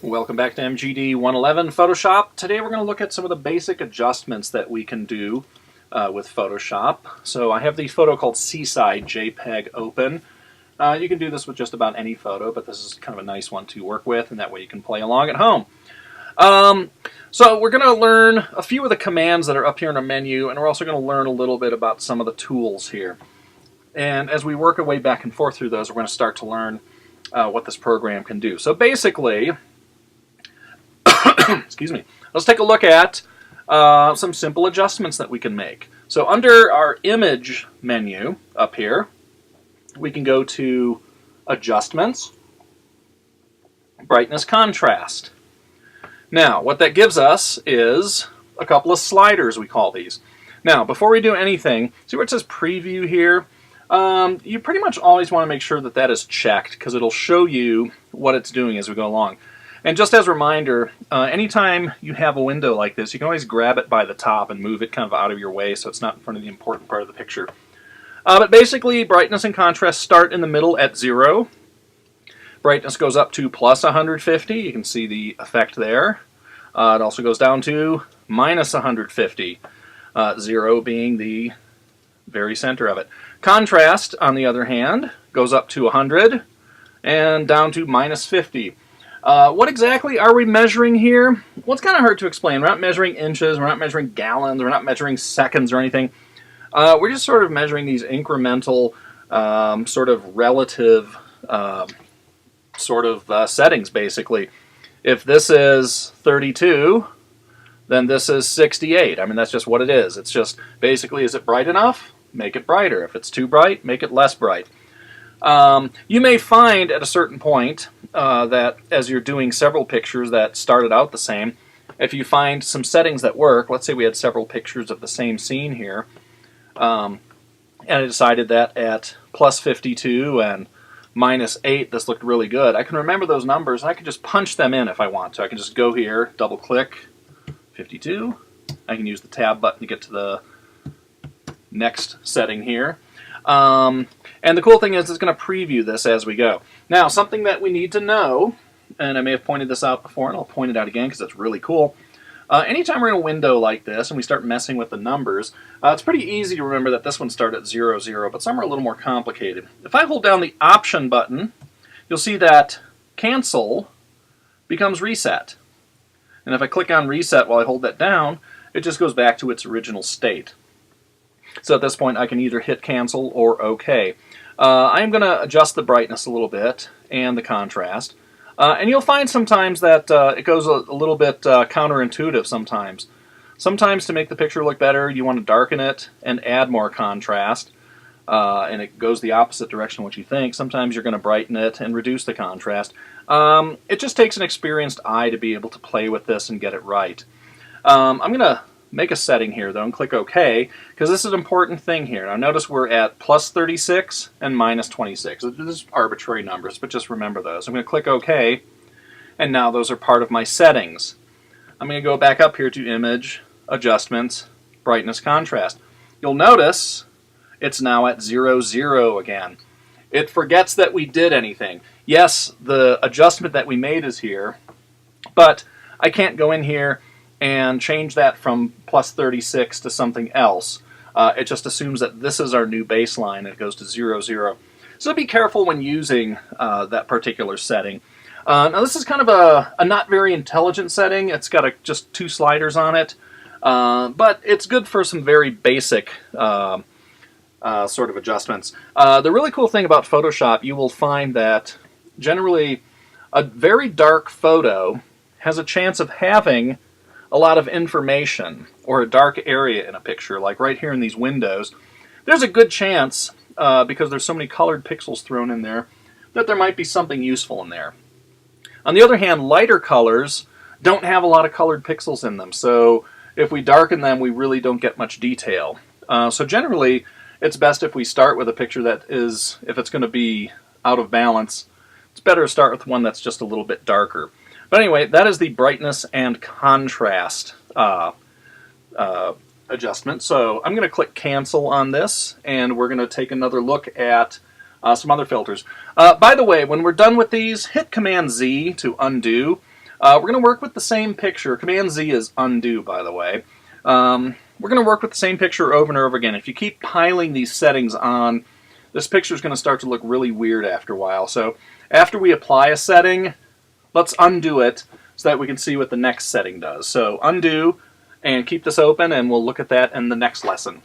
Welcome back to MGD 111 Photoshop. Today we're going to look at some of the basic adjustments that we can do with Photoshop. So I have the photo called Seaside JPEG open. You can do this with just about any photo, but this is kind of a nice one to work with, and that way you can play along at home. So we're going to learn a few of the commands that are up here in our menu, and we're also going to learn a little bit about some of the tools here. And as we work our way back and forth through those, we're going to start to learn what this program can do. So basically, excuse me, let's take a look at some simple adjustments that we can make. So under our image menu up here, we can go to Adjustments, Brightness, Contrast. Now, what that gives us is a couple of sliders, we call these. Now, before we do anything, see where it says Preview here? You pretty much always want to make sure that that is checked, because it'll show you what it's doing as we go along. And just as a reminder, anytime you have a window like this, you can always grab it by the top and move it kind of out of your way so it's not in front of the important part of the picture. But basically, brightness and contrast start in the middle at 0. Brightness goes up to plus 150. You can see the effect there. It also goes down to minus 150. 0 being the very center of it. Contrast, on the other hand, goes up to 100 and down to minus 50. What exactly are we measuring here? Well, it's kind of hard to explain. We're not measuring inches, we're not measuring gallons, we're not measuring seconds or anything. We're just sort of measuring these incremental, sort of relative settings, basically. If this is 32, then this is 68. I mean, that's just what it is. It's just, basically, is it bright enough? Make it brighter. If it's too bright, make it less bright. You may find at a certain point that as you're doing several pictures that started out the same, if you find some settings that work, let's say we had several pictures of the same scene here, and I decided that at plus 52 and minus 8 this looked really good. I can remember those numbers and I can just punch them in if I want to. I can just go here, double click, 52. I can use the tab button to get to the next setting here. And the cool thing is it's going to preview this as we go. Now, something that we need to know, and I may have pointed this out before, and I'll point it out again because it's really cool. Anytime we're in a window like this and we start messing with the numbers, it's pretty easy to remember that this one started at 0, 0, but some are a little more complicated. If I hold down the Option button, you'll see that Cancel becomes Reset. And if I click on Reset while I hold that down, it just goes back to its original state. So at this point, I can either hit Cancel or OK. I'm going to adjust the brightness a little bit and the contrast. And you'll find sometimes that it goes a little bit counterintuitive sometimes. Sometimes to make the picture look better, you want to darken it and add more contrast. And it goes the opposite direction of what you think. Sometimes you're going to brighten it and reduce the contrast. It just takes an experienced eye to be able to play with this and get it right. I'm going to make a setting here, though, and click OK, because this is an important thing here. Now notice we're at plus 36 and minus 26. This is arbitrary numbers, but just remember those. I'm going to click OK, and now those are part of my settings. I'm going to go back up here to Image, Adjustments, Brightness, Contrast. You'll notice it's now at 0, 0 again. It forgets that we did anything. Yes, the adjustment that we made is here, but I can't go in here and change that from plus 36 to something else. It just assumes that this is our new baseline and it goes to 0, 0. So be careful when using that particular setting. Now this is kind of a not very intelligent setting. It's got just 2 sliders on it, but it's good for some very basic sort of adjustments. The really cool thing about Photoshop, you will find that generally a very dark photo has a chance of having a lot of information or a dark area in a picture, like right here in these windows. There's a good chance, because there's so many colored pixels thrown in there, that there might be something useful in there. On the other hand, lighter colors don't have a lot of colored pixels in them, so if we darken them, we really don't get much detail. So generally, it's best if we start with a picture that is, if it's going to be out of balance, it's better to start with one that's just a little bit darker. But anyway, that is the brightness and contrast adjustment. So I'm going to click Cancel on this, and we're going to take another look at some other filters. By the way, when we're done with these, hit Command Z to undo. We're going to work with the same picture. Command Z is undo, by the way. We're going to work with the same picture over and over again. If you keep piling these settings on, this picture is going to start to look really weird after a while. So after we apply a setting, let's undo it so that we can see what the next setting does. So undo and keep this open, and we'll look at that in the next lesson.